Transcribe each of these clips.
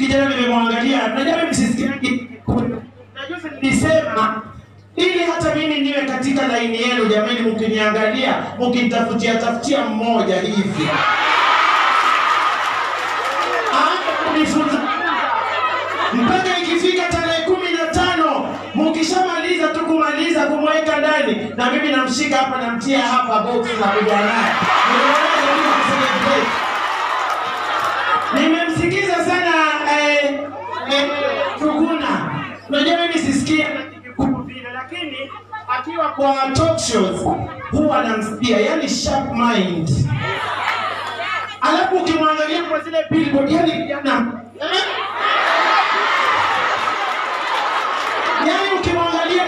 kijana nimemwangalia, najua mimi sisikiagi. Najua nilisema ili hata mimi niwe katika laini yenu jamani, mkiniangalia, mkinitafutia mmoja hivi. Kunifunza mpaka ikifika tarehe 15 mkishamaliza tu kumaliza kumweka ndani na mimi namshika hapa namtia hapa box na kujana. Nimemsikiza sana Tuguna. Unajua mimi sisikia vile, lakini akiwa kwa talk shows huwa namsikia, yani sharp mind. Alafu ukimwangalia kwa zile billboard yani kijana yani ukimwangalia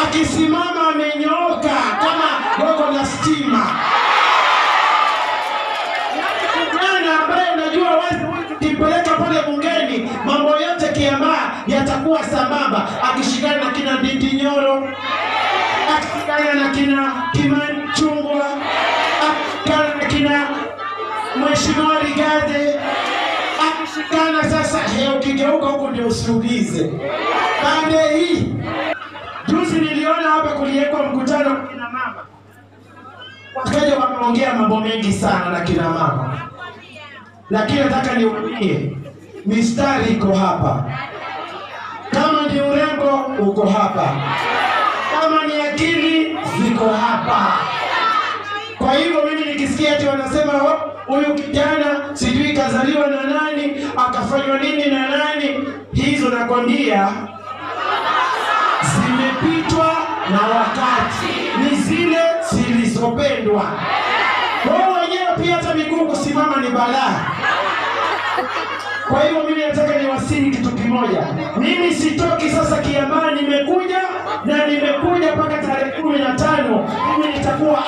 akisimama amenyooka kama gogo la stima. Kijana ambaye unajua wazi ukipeleka pale bungeni mambo yote Kiambaa yatakuwa sambamba, akishikana na kina Ndindi Nyoro, akishikana na kina Kimani Chungwa, akishikana na kina Mheshimiwa Rigathi, akishikana sasa ukigeuka huko ndio usiulize. Pande hii juzi niliona hapa kuliekwa mkutano kwa kina mama. Wakaja wakaongea mambo mengi sana na kina mama. Lakini nataka niwaambie mistari iko hapa. Kama ni urembo uko hapa. Kama ni akili ziko hapa. Kwa hivyo mimi nikisikia ati wanasema huyu kijana sijui kazaliwa na nani, akafanywa nini na nani, hizo nakwambia zimepitwa na wakati. Ni zile zilizopendwa. Wao wenyewe pia hata miguu kusimama ni balaa. Kwa hivyo mimi nataka niwasihi kitu kimoja. Mimi sitoki sasa Kiambaa, nimekuja mpaka tarehe 15. Mimi nitakuwa